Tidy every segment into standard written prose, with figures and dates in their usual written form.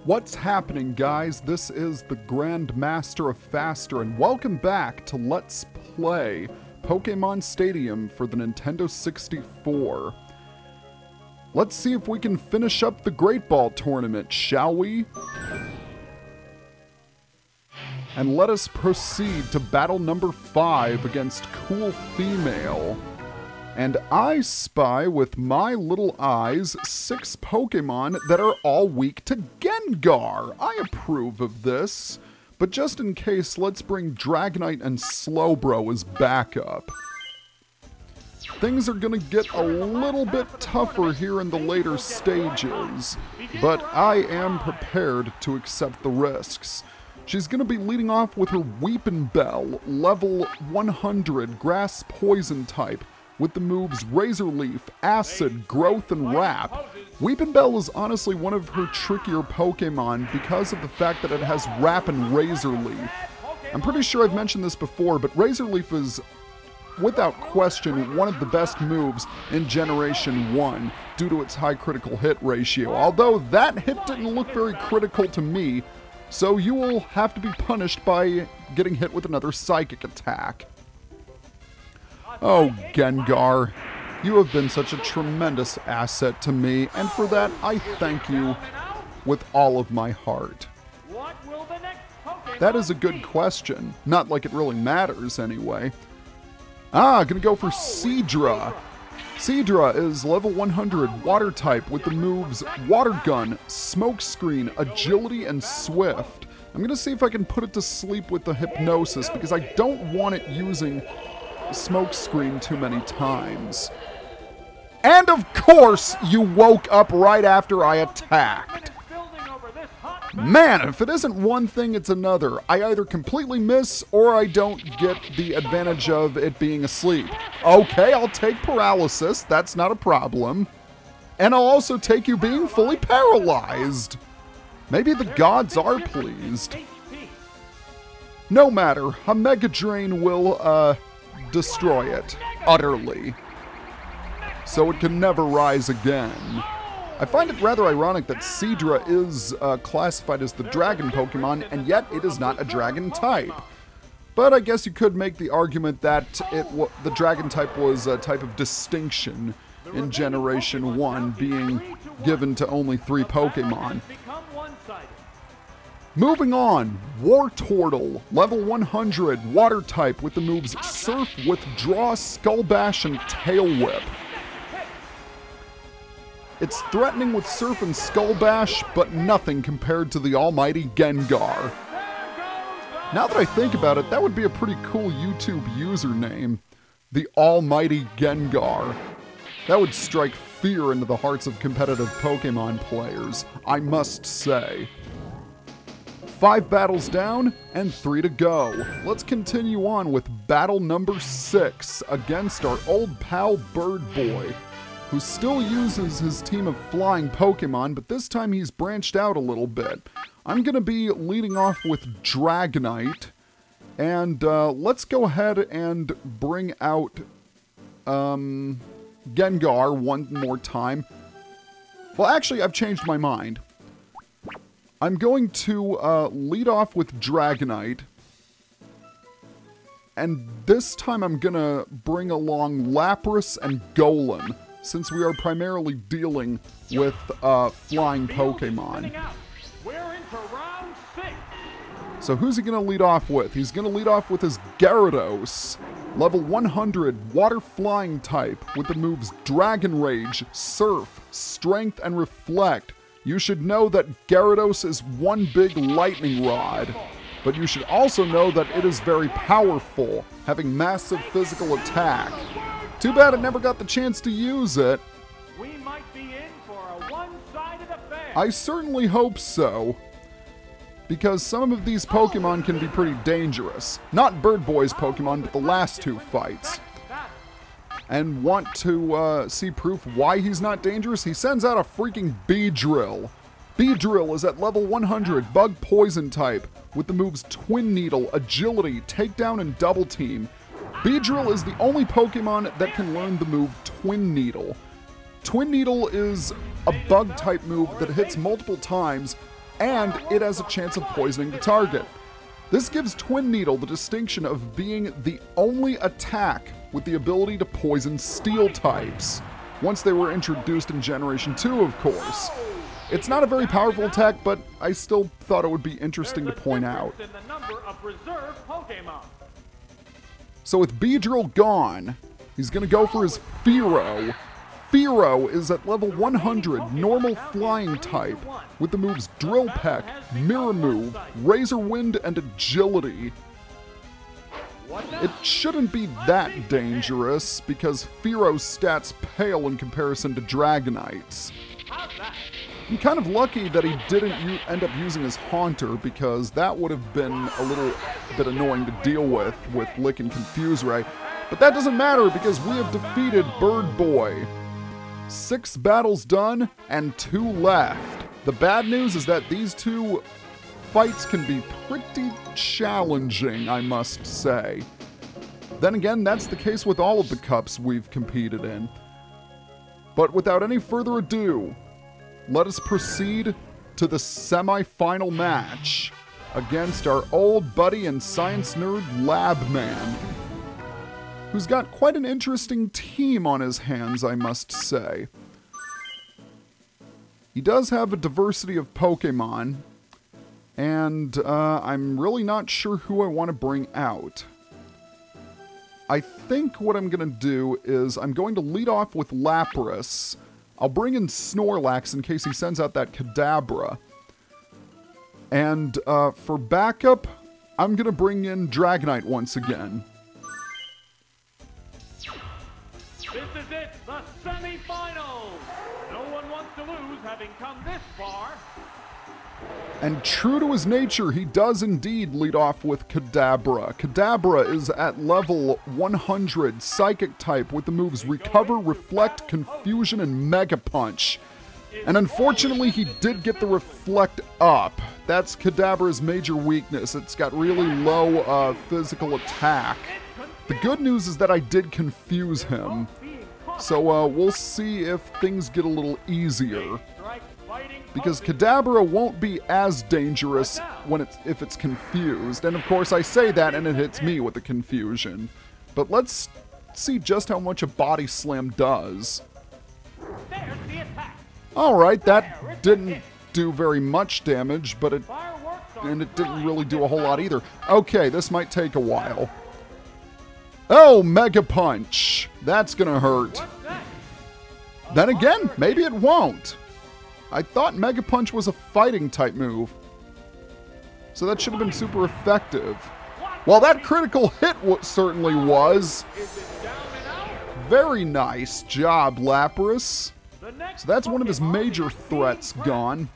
What's happening, guys? This is the Grand Master of Faster, and welcome back to Let's Play Pokemon Stadium for the Nintendo 64. Let's see if we can finish up the Great Ball Tournament, shall we? And let us proceed to battle number 5 against Cool Female. And I spy with my little eyes 6 Pokemon that are all weak to Gengar. I approve of this. But just in case, let's bring Dragonite and Slowbro as backup. Things are gonna get a little bit tougher here in the later stages, but I am prepared to accept the risks. She's gonna be leading off with her Weepinbell, level 100 Grass Poison type, with the moves Razor Leaf, Acid, Growth, and Wrap. Weepinbell is honestly one of her trickier Pokemon because of the fact that it has Wrap and Razor Leaf. I'm pretty sure I've mentioned this before, but Razor Leaf is, without question, one of the best moves in Generation 1 due to its high critical hit ratio. Although that hit didn't look very critical to me, so you will have to be punished by getting hit with another Psychic attack. Oh, Gengar, you have been such a tremendous asset to me, and for that, I thank you with all of my heart. That is a good question. Not like it really matters, anyway. Gonna go for Seadra. Seadra is level 100 Water type with the moves Water Gun, Smokescreen, Agility, and Swift. I'm gonna see if I can put it to sleep with the Hypnosis, because I don't want it using Smokescreen too many times. And of course, you woke up right after I attacked. Man, if it isn't one thing, it's another. I either completely miss or I don't get the advantage of it being asleep. Okay, I'll take paralysis. That's not a problem. And I'll also take you being fully paralyzed. Maybe the gods are pleased. No matter, a Mega Drain will, destroy it utterly, so it can never rise again. I find it rather ironic that Seadra is classified as the dragon Pokemon, and yet it is not a dragon type. But I guess you could make the argument that the dragon type was a type of distinction in Generation 1, being given to only 3 Pokemon. Moving on, Wartortle, level 100, Water type with the moves Surf, Withdraw, Skull Bash, and Tail Whip. It's threatening with Surf and Skull Bash, but nothing compared to the almighty Gengar. Now that I think about it, that would be a pretty cool YouTube username. The almighty Gengar. That would strike fear into the hearts of competitive Pokemon players, I must say. 5 battles down, and 3 to go. Let's continue on with battle number 6 against our old pal Bird Boy, who still uses his team of flying Pokemon, but this time he's branched out a little bit. I'm going to be leading off with Dragonite, and let's go ahead and bring out Gengar one more time. Well, actually, I've changed my mind. I'm going to lead off with Dragonite, and this time I'm going to bring along Lapras and Golem, since we are primarily dealing with flying Pokemon. So who's he going to lead off with? He's going to lead off with his Gyarados, level 100 Water Flying type with the moves Dragon Rage, Surf, Strength, and Reflect. You should know that Gyarados is one big lightning rod, but you should also know that it is very powerful, having massive physical attack. Too bad it never got the chance to use it. We might be in for a one-sided affair. I certainly hope so, because some of these Pokemon can be pretty dangerous. Not Bird Boy's Pokemon, but the last 2 fights. And want to see proof why he's not dangerous? He sends out a freaking Beedrill. Beedrill is at level 100, Bug Poison type, with the moves Twin Needle, Agility, Takedown, and Double Team. Beedrill is the only Pokemon that can learn the move Twin Needle. Twin Needle is a bug type move that hits multiple times, and it has a chance of poisoning the target. This gives Twin Needle the distinction of being the only attack with the ability to poison steel types, once they were introduced in Generation 2, of course. It's not a very powerful attack, but I still thought it would be interesting to point out. So with Beedrill gone, he's going to go for his Fearsome. Fearsome is at level 100, normal flying type, with the moves Drill Peck, Mirror Move, Razor Wind, and Agility. It shouldn't be that dangerous, because Fearos's stats pale in comparison to Dragonite's. I'm kind of lucky that he didn't end up using his Haunter, because that would have been a little bit annoying to deal with Lick and Confuse Ray. But that doesn't matter, because we have defeated Bird Boy. 6 battles done, and 2 left. The bad news is that these 2 fights can be pretty challenging, I must say. Then again, that's the case with all of the cups we've competed in. But without any further ado, let us proceed to the semi-final match against our old buddy and science nerd Labman, who's got quite an interesting team on his hands, I must say. He does have a diversity of Pokemon, and I'm really not sure who I want to bring out. I think what I'm going to do is I'm going to lead off with Lapras. I'll bring in Snorlax in case he sends out that Kadabra. And for backup, I'm going to bring in Dragonite once again. This is it, the semi-finals. No one wants to lose, having come this far. And true to his nature, he does indeed lead off with Kadabra. Kadabra is at level 100, Psychic type, with the moves Recover, Reflect, Confusion, and Mega Punch. And unfortunately, he did get the Reflect up. That's Kadabra's major weakness. It's got really low physical attack. The good news is that I did confuse him. So we'll see if things get a little easier. Because Kadabra won't be as dangerous if it's confused. And of course I say that and it hits me with the confusion. But let's see just how much a Body Slam does. Alright, that didn't do very much damage, but it didn't really do a whole lot either. Okay, this might take a while. Oh, Mega Punch! That's gonna hurt. Then again, maybe it won't. I thought Mega Punch was a fighting type move. So that should have been super effective. Well, that critical hit certainly was. Very nice job, Lapras. So that's one of his major threats gone.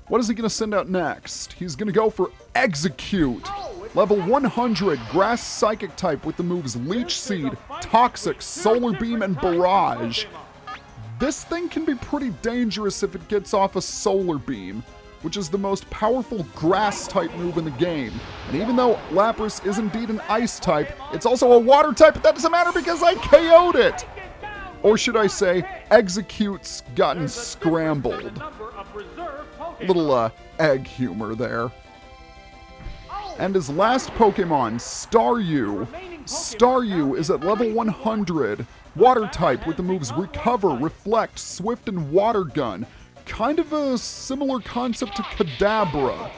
What is he going to send out next? He's going to go for Execute. Level 100, Grass Psychic type with the moves Leech Seed, Toxic, Solar Beam, and Barrage. This thing can be pretty dangerous if it gets off a Solar Beam, which is the most powerful Grass-type move in the game. And even though Lapras is indeed an Ice type, it's also a Water type, but that doesn't matter because I KO'd it! Or should I say, Execute's gotten scrambled. Little egg humor there. And his last Pokemon, Staryu. Staryu is at level 100. Water type with the moves Recover, Reflect, Swift, and Water Gun. Kind of a similar concept to Kadabra.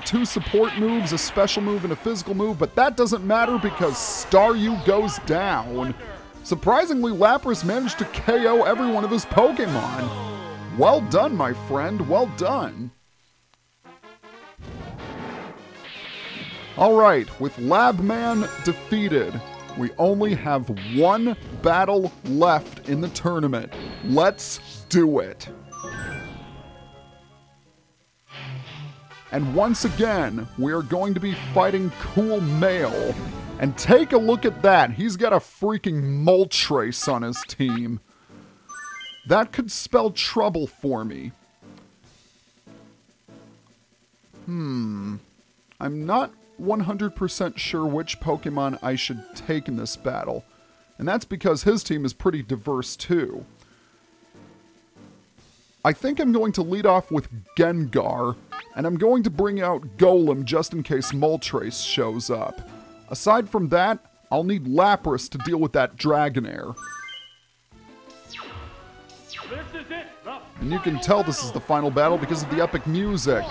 2 support moves, a special move, and a physical move, but that doesn't matter because Staryu goes down. Surprisingly, Lapras managed to KO every one of his Pokemon. Well done, my friend, well done. Alright, with Labman defeated, we only have 1 battle left in the tournament. Let's do it. And once again, we are going to be fighting Cool Male. And take a look at that. He's got a freaking Moltres on his team. That could spell trouble for me. I'm not 100% sure which Pokemon I should take in this battle. And that's because his team is pretty diverse too. I think I'm going to lead off with Gengar. And I'm going to bring out Golem just in case Moltres shows up. Aside from that, I'll need Lapras to deal with that Dragonair. And you can tell this is the final battle because of the epic music.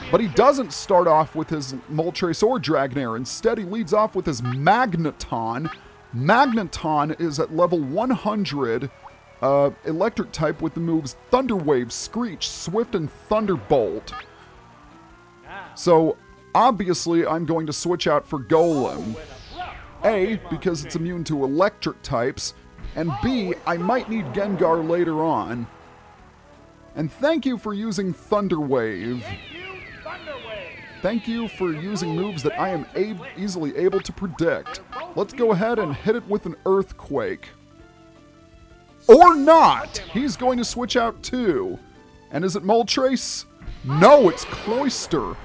But he doesn't start off with his Moltres or Dragonair. Instead, he leads off with his Magneton. Magneton is at level 100, electric type with the moves Thunder Wave, Screech, Swift, and Thunderbolt. So, obviously, I'm going to switch out for Golem. A, because it's immune to electric types, and B, I might need Gengar later on. And thank you for using Thunder Wave. Thank you for using moves that I am easily able to predict. Let's go ahead and hit it with an Earthquake. Or not! He's going to switch out too. And is it Moltres? No, it's Cloyster.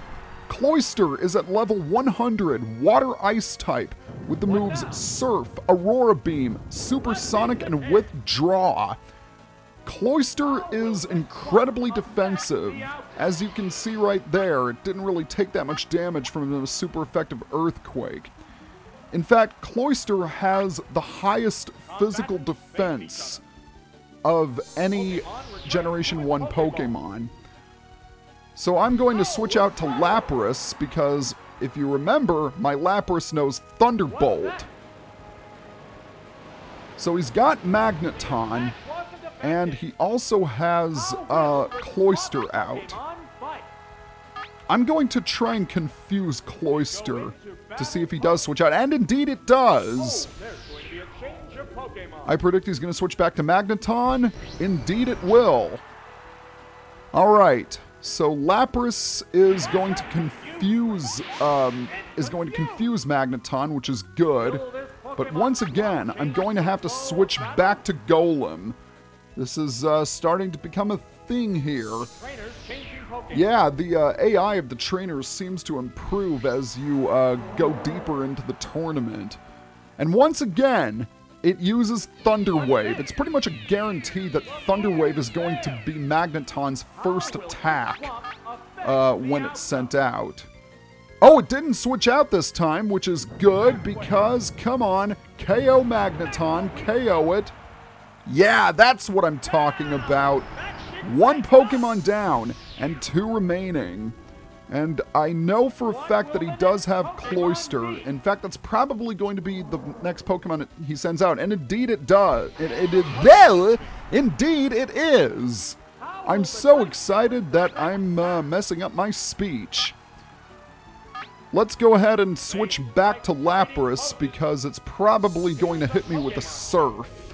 Cloyster is at level 100, Water Ice type, with the moves Surf, Aurora Beam, Supersonic, and Withdraw. Cloyster is incredibly defensive. As you can see right there, it didn't really take that much damage from a super effective Earthquake. In fact, Cloyster has the highest physical defense of any Generation 1 Pokemon. So I'm going to switch out to Lapras because, if you remember, my Lapras knows Thunderbolt. So he's got Magneton, and he also has Cloyster out. I'm going to try and confuse Cloyster to see if he does switch out, and indeed it does! I predict he's going to switch back to Magneton. Indeed it will. Alright, so Lapras is going to confuse Magneton, which is good. But once again, I'm going to have to switch back to Golem. This is starting to become a thing here. Yeah, the AI of the trainers seems to improve as you go deeper into the tournament. And once again, it uses Thunder Wave. It's pretty much a guarantee that Thunder Wave is going to be Magneton's first attack when it's sent out. Oh, it didn't switch out this time, which is good because, come on, KO Magneton, KO it. Yeah, that's what I'm talking about. One Pokemon down and 2 remaining. And I know for a fact that he does have Cloyster. In fact, that's probably going to be the next Pokemon he sends out. And indeed it does. Indeed it is. I'm so excited that I'm messing up my speech. Let's go ahead and switch back to Lapras because it's probably going to hit me with a Surf.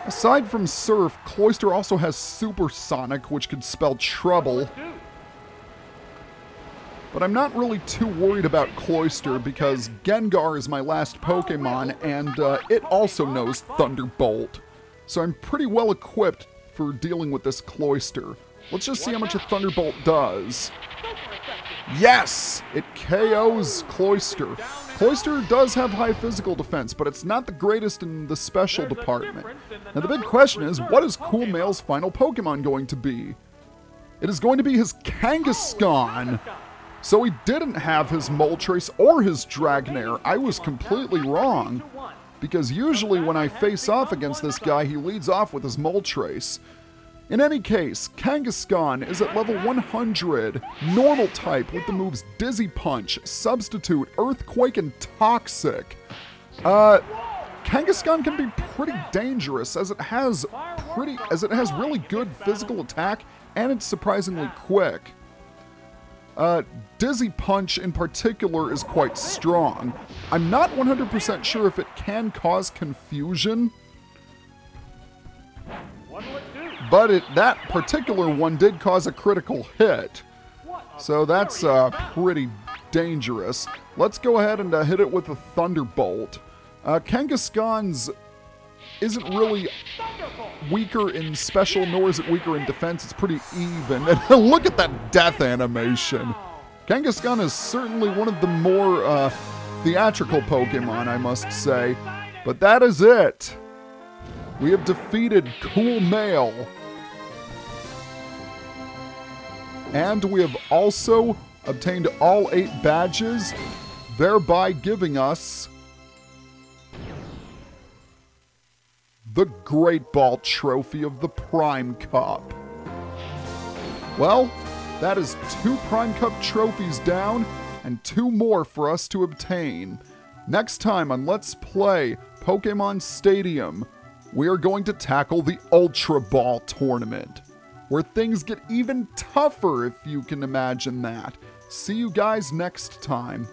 Aside from Surf, Cloyster also has Supersonic, which could spell trouble. But I'm not really too worried about Cloyster because Gengar is my last Pokemon and it also knows Thunderbolt. So I'm pretty well equipped for dealing with this Cloyster. Let's just see how much a Thunderbolt does. Yes! It KOs Cloyster. Cloyster does have high physical defense, but it's not the greatest in the special department. Now the big question is, what is Cool Mail's final Pokemon going to be? It is going to be his Kangaskhan. So he didn't have his Moltres or his Dragonair. I was completely wrong. Because usually when I face off against this guy, he leads off with his Moltres. In any case, Kangaskhan is at level 100, normal type with the moves Dizzy Punch, Substitute, Earthquake, and Toxic. Kangaskhan can be pretty dangerous as it has really good physical attack and it's surprisingly quick. Dizzy Punch in particular is quite strong. I'm not 100% sure if it can cause confusion. But that particular one did cause a critical hit. So that's pretty dangerous. Let's go ahead and hit it with a Thunderbolt. Kangaskhan's isn't really weaker in special, nor is it weaker in defense. It's pretty even. And look at that death animation. Kangaskhan is certainly one of the more theatrical Pokemon, I must say. But that is it. We have defeated Cool Mail. And we have also obtained all 8 badges, thereby giving us the Great Ball Trophy of the Prime Cup. Well, that is 2 Prime Cup trophies down and 2 more for us to obtain. Next time on Let's Play Pokemon Stadium, we are going to tackle the Ultra Ball Tournament, where things get even tougher if you can imagine that. See you guys next time.